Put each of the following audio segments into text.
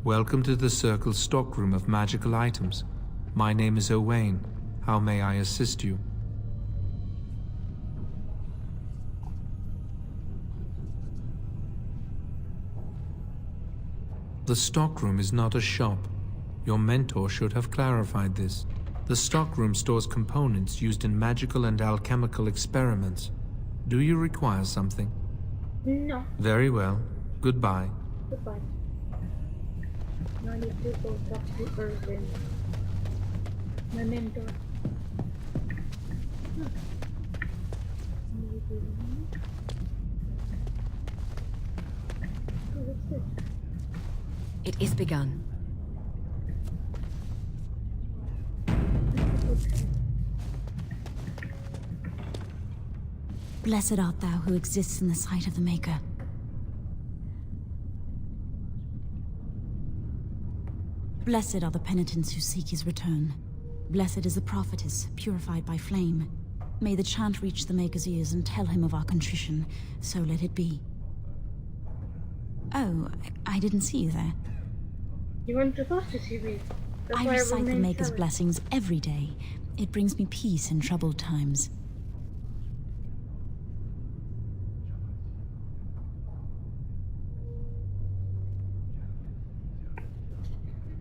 Welcome to the Circle's stockroom of magical items. My name is Owain. How may I assist you? The stockroom is not a shop. Your mentor should have clarified this. The stockroom stores components used in magical and alchemical experiments. Do you require something? No. Very well. Goodbye. Goodbye. Now I need to go talk to Irving, my mentor. Oh, what's this? It is begun. Blessed art thou who exists in the sight of the Maker. Blessed are the penitents who seek his return. Blessed is the prophetess, purified by flame. May the chant reach the Maker's ears and tell him of our contrition, so let it be. Oh, I didn't see you there. You weren't supposed to see me. That's I why recite the remained Maker's silent. blessings every day. It brings me peace in troubled times.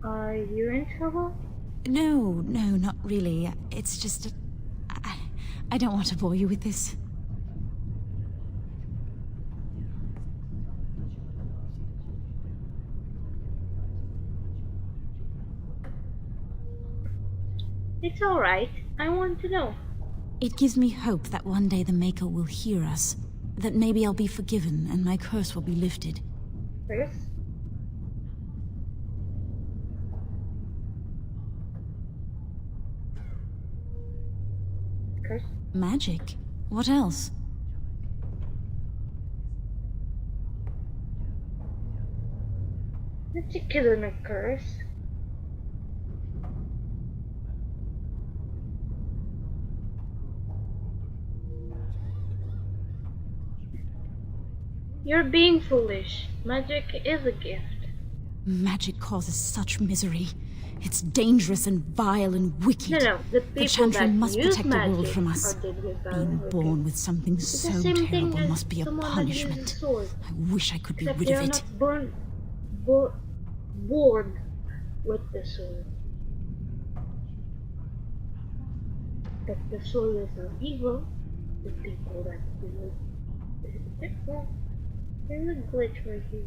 Are you in trouble? No, not really. It's just... I don't want to bore you with this. It's alright. I want to know. It gives me hope that one day the Maker will hear us. That maybe I'll be forgiven and my curse will be lifted. First, curse. Magic? What else? Magic isn't a curse. You're being foolish. Magic is a gift. Magic causes such misery. It's dangerous and vile and wicked. No, the The people Chantry that must use protect the world magic from us. are dead with Being violence. born with something It's so the same thing terrible as must be a someone that uses punishment. sword. I wish I could be Except rid they of are it. not born with the sword. But the soldiers are evil. The people that do it is different. There's a glitch right here.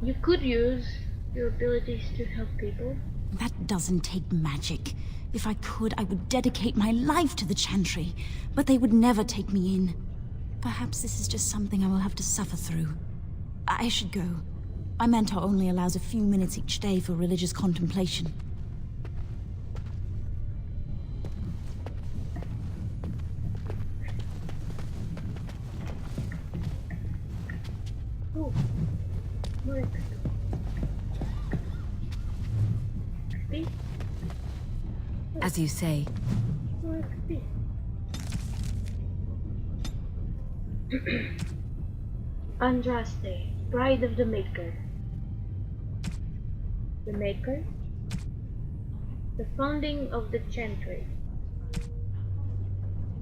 You could use your abilities to help people. That doesn't take magic. If I could, I would dedicate my life to the Chantry, but they would never take me in. Perhaps this is just something I will have to suffer through. I should go. My mentor only allows a few minutes each day for religious contemplation. Oh, more XP. XP? As you say, More XP. Andraste, Bride of the Maker. The Maker? The founding of the Chantry.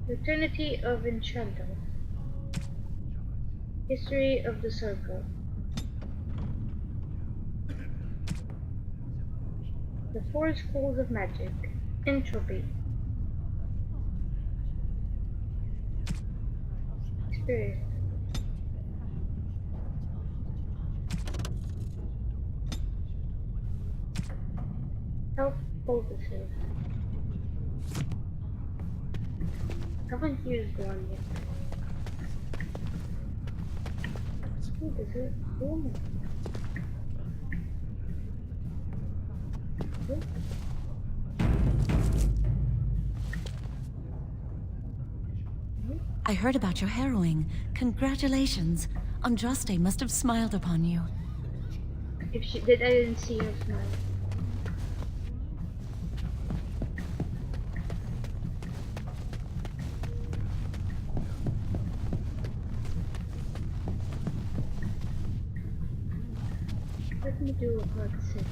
The Trinity of Enchantment. History of the Circle. The Four Schools of Magic. Entropy. Experience. Health poultices. Haven't used one yet. What is it? Oh. I heard about your harrowing. Congratulations. Andraste must have smiled upon you. If she did, I didn't see her smile. Let me do a cutscene.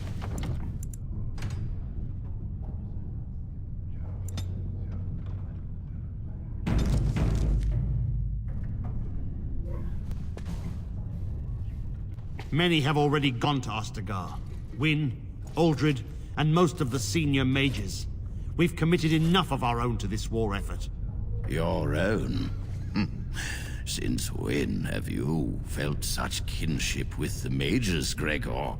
Many have already gone to Ostagar. Wynne, Aldred, and most of the senior mages. We've committed enough of our own to this war effort. Your own? Since when have you felt such kinship with the mages, Gregor?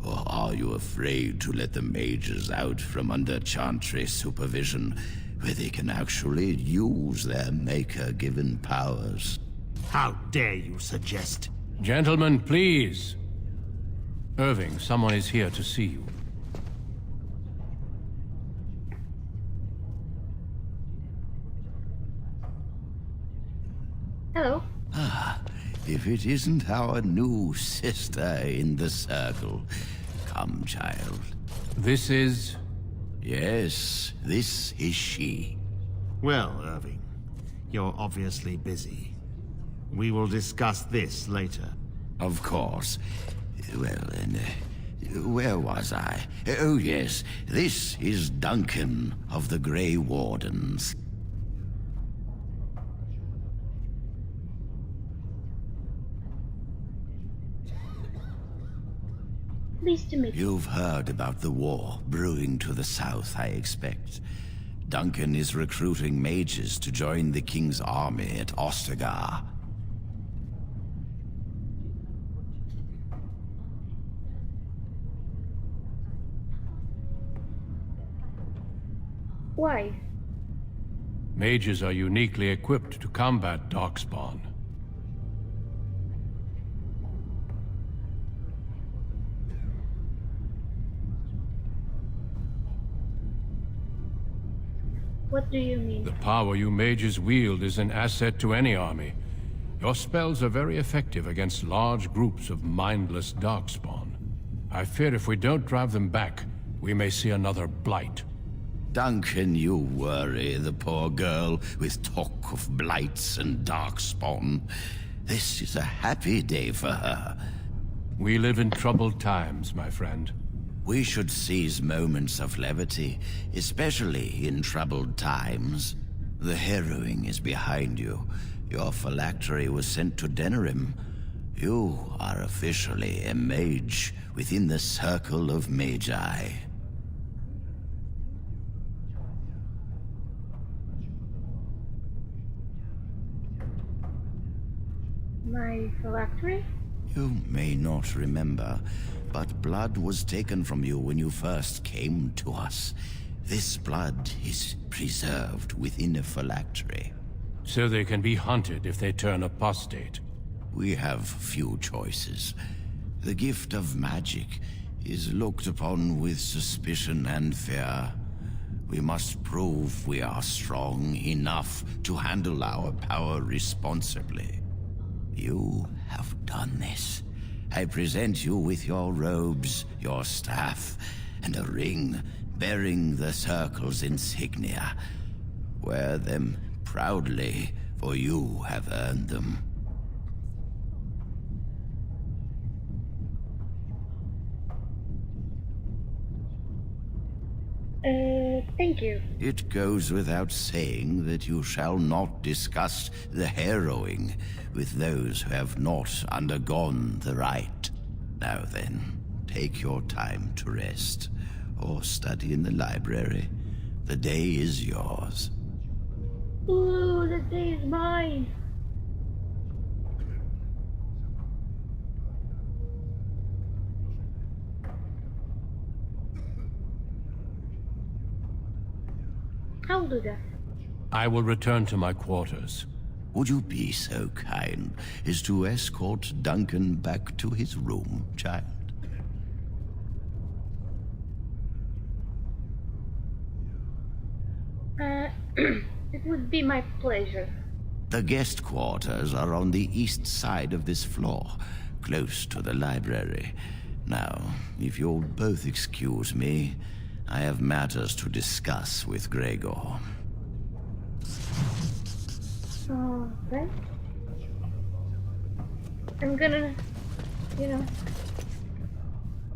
Or are you afraid to let the mages out from under Chantry supervision, where they can actually use their Maker-given powers? How dare you suggest? Gentlemen, please. Irving, someone is here to see you. Hello. If it isn't our new sister in the circle. Come, child. This is... Yes, this is she. Well, Irving, you're obviously busy. We will discuss this later. Of course. Well, then, where was I? Oh, yes, this is Duncan of the Grey Wardens. Pleased to meet you. You've heard about the war brewing to the south, I expect. Duncan is recruiting mages to join the King's army at Ostagar. Why? Mages are uniquely equipped to combat Darkspawn. What do you mean? The power you mages wield is an asset to any army. Your spells are very effective against large groups of mindless Darkspawn. I fear if we don't drive them back, we may see another blight. Duncan, you worry the poor girl with talk of blights and darkspawn. This is a happy day for her. We live in troubled times, my friend. We should seize moments of levity, especially in troubled times. The harrowing is behind you. Your phylactery was sent to Denerim. You are officially a mage within the circle of magi. My phylactery? You may not remember, but blood was taken from you when you first came to us. This blood is preserved within a phylactery. So they can be hunted if they turn apostate. We have few choices. The gift of magic is looked upon with suspicion and fear. We must prove we are strong enough to handle our power responsibly. You have done this. I present you with your robes, your staff, and a ring bearing the Circle's insignia. Wear them proudly, for you have earned them. Thank you. It goes without saying that you shall not discuss the harrowing with those who have not undergone the rite. Now then, take your time to rest, or study in the library. The day is yours. Ooh, the day is mine. I'll do that. I will return to my quarters. Would you be so kind as to escort Duncan back to his room, child? It would be my pleasure. The guest quarters are on the east side of this floor, close to the library. Now, if you'll both excuse me, I have matters to discuss with Gregor. Okay. I'm gonna,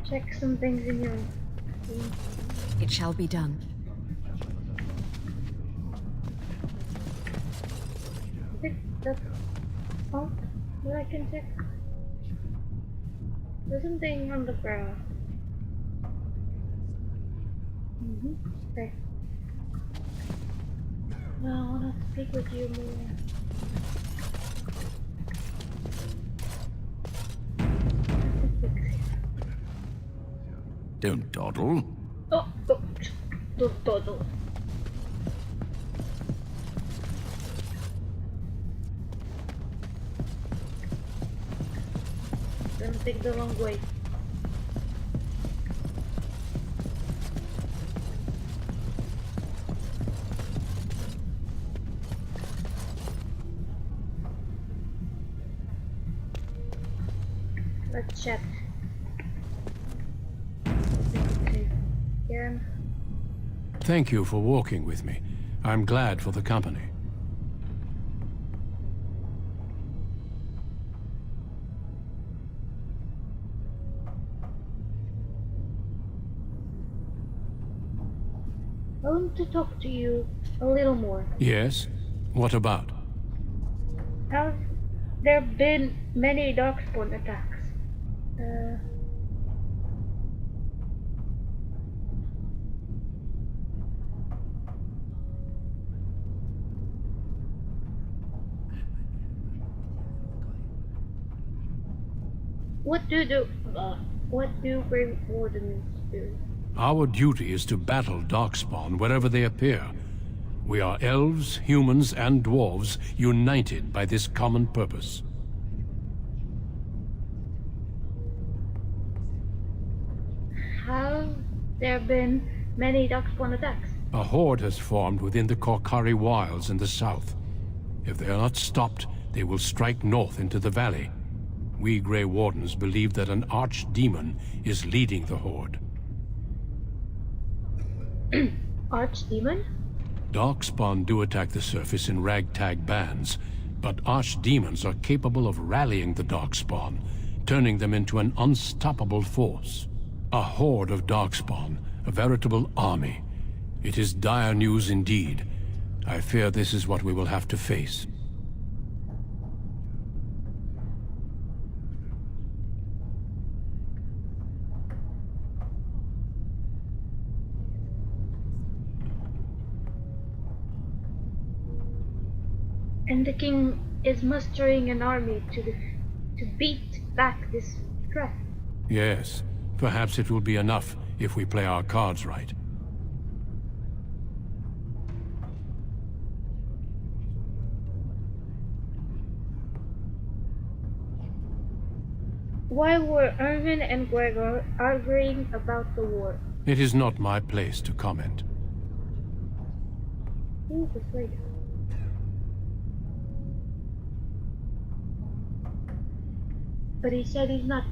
check some things in your room. It shall be done. I think that's all that I can check. There's something on the ground. Okay. No, I wanna speak with you more. Don't dawdle. Oh, don't dawdle. Gonna take the long way. Let's check. Again. Thank you for walking with me. I'm glad for the company. I want to talk to you a little more. Yes? What about? Have there been many darkspawn attacks? What do Grey Wardens do? Our duty is to battle darkspawn wherever they appear. We are elves, humans, and dwarves united by this common purpose. Have there been many darkspawn attacks? A horde has formed within the Korkari Wilds in the south. If they are not stopped, they will strike north into the valley. We Grey Wardens believe that an archdemon is leading the horde. Archdemon? Darkspawn do attack the surface in ragtag bands, but archdemons are capable of rallying the darkspawn, turning them into an unstoppable force. A horde of darkspawn, a veritable army. It is dire news indeed. I fear this is what we will have to face. And the king is mustering an army to beat back this threat. Yes, perhaps it will be enough if we play our cards right. Why were Irving and Gregor arguing about the war? It is not my place to comment. Who is this lady? But he said it's not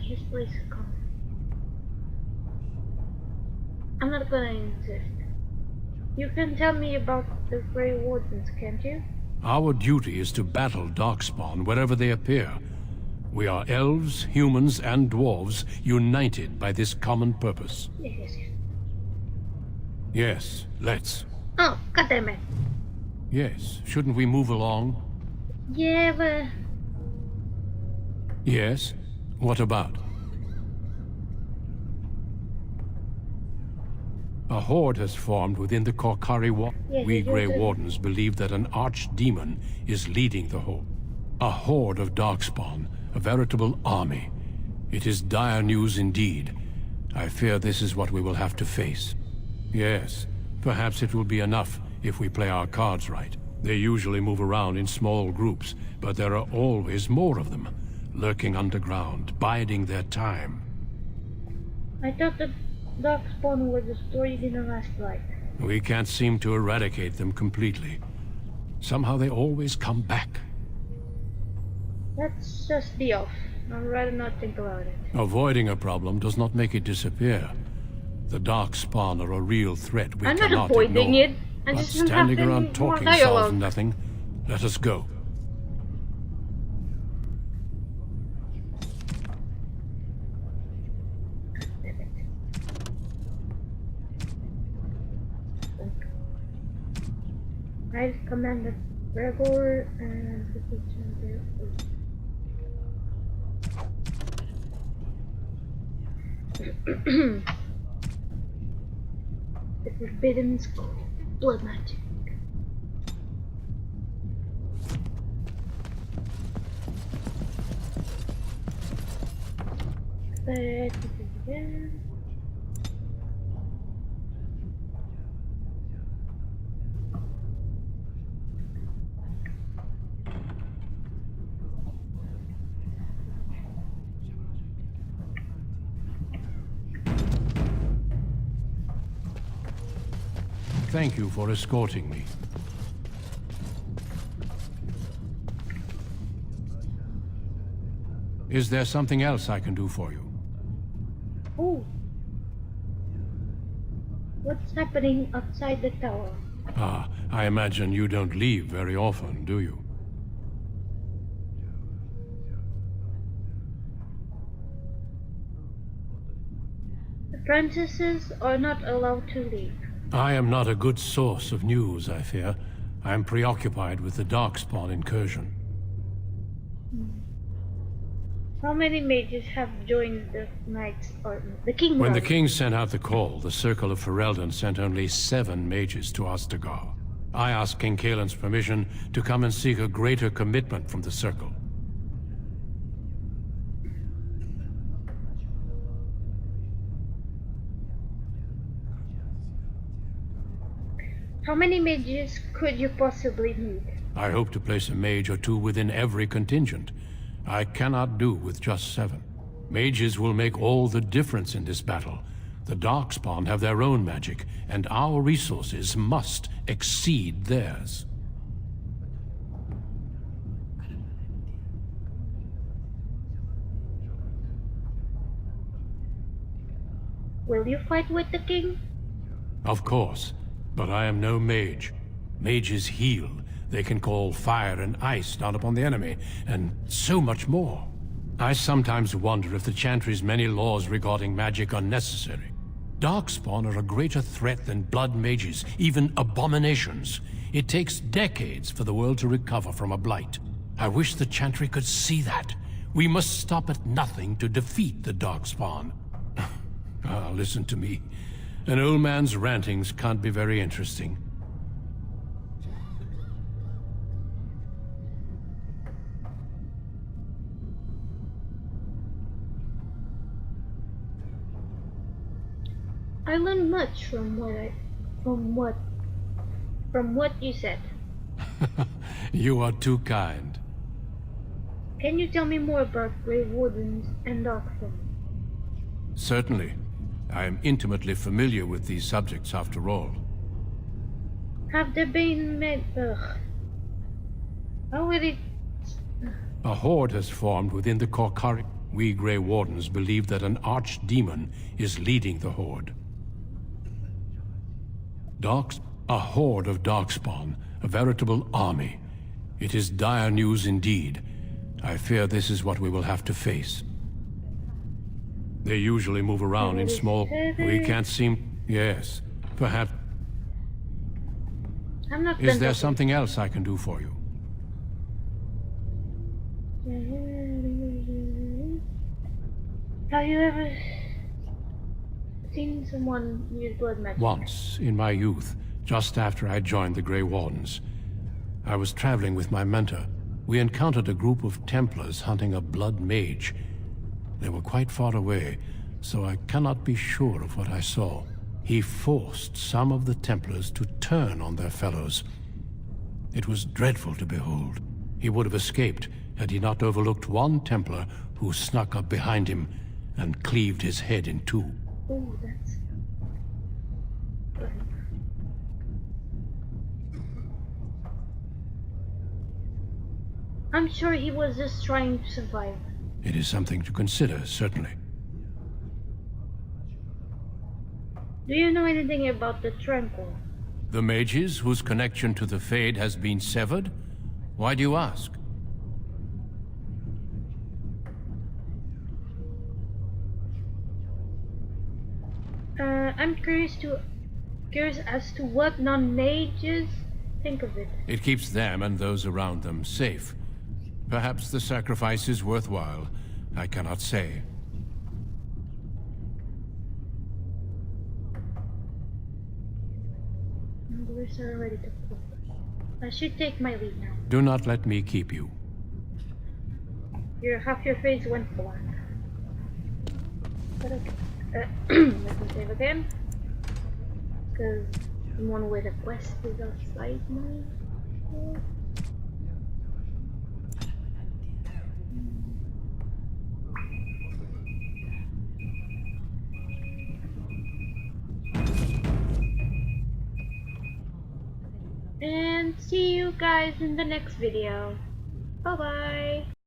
his place to comment. I'm not gonna insist. You can tell me about the Grey Wardens, can't you? Our duty is to battle darkspawn wherever they appear. We are elves, humans, and dwarves united by this common purpose. Yes. Yes, let's. Oh, goddammit. Yes, shouldn't we move along? Yeah, but... Yes? What about? A horde has formed within the Korkari Wilds. Yes, We yes, Grey yes. Wardens believe that an archdemon is leading the horde. A horde of darkspawn, a veritable army. It is dire news indeed. I fear this is what we will have to face. Yes, perhaps it will be enough if we play our cards right. They usually move around in small groups, but there are always more of them, lurking underground, biding their time. I thought the darkspawn were destroyed in the last light. We can't seem to eradicate them completely. Somehow they always come back. Let's just be off. I'd rather not think about it. Avoiding a problem does not make it disappear. The Darkspawn are a real threat we I'm not cannot avoiding ignore. it. I But just don't standing have around any more talking solves dialogue. nothing. Let us go. I commanded Gregor and the kitchen there. The Forbidden School. Blood magic. Again. Thank you for escorting me. Is there something else I can do for you? Oh. What's happening outside the tower? Ah, I imagine you don't leave very often, do you? Apprentices are not allowed to leave. I am not a good source of news, I fear. I am preoccupied with the Darkspawn incursion. How many mages have joined the Knights or the King? When the Guard? king sent out the call, the Circle of Ferelden sent only 7 mages to Ostagar. I asked King Kaelin's permission to come and seek a greater commitment from the Circle. How many mages could you possibly need? I hope to place a mage or 2 within every contingent. I cannot do with just 7. Mages will make all the difference in this battle. The Darkspawn have their own magic, and our resources must exceed theirs. Will you fight with the king? Of course, but I am no mage. Mages heal. They can call fire and ice down upon the enemy, and so much more. I sometimes wonder if the Chantry's many laws regarding magic are necessary. Darkspawn are a greater threat than blood mages, even abominations. It takes decades for the world to recover from a blight. I wish the Chantry could see that. We must stop at nothing to defeat the Darkspawn. Ah, listen to me. An old man's rantings can't be very interesting. I learned much from what you said. You are too kind. Can you tell me more about Grey Wardens and Darkspawn? Certainly. I am intimately familiar with these subjects after all. Have they been made? How would it? A horde has formed within the Korkari. We Grey Wardens believe that an archdemon is leading the horde. A horde of Darkspawn, a veritable army. It is dire news indeed. I fear this is what we will have to face. They usually move around in small... We can't seem... Yes, perhaps... I'm not. Is there something else I can do for you? Have you ever seen someone use blood magic? Once, in my youth, just after I joined the Grey Wardens. I was traveling with my mentor. We encountered a group of Templars hunting a blood mage. They were quite far away, so I cannot be sure of what I saw. He forced some of the Templars to turn on their fellows. It was dreadful to behold. He would have escaped had he not overlooked one Templar who snuck up behind him and cleaved his head in 2. Oh, that's. I'm sure he was just trying to survive. It is something to consider, certainly. Do you know anything about the Tranquil? The mages whose connection to the Fade has been severed? Why do you ask? I'm curious as to what non-mages think of it. It keeps them and those around them safe. Perhaps the sacrifice is worthwhile. I cannot say. Numbers are ready to flip. I should take my leave now. Do not let me keep you. Half your face went black. But okay. Let me save again. Because the one where the quest is outside my door. And see you guys in the next video. Bye bye.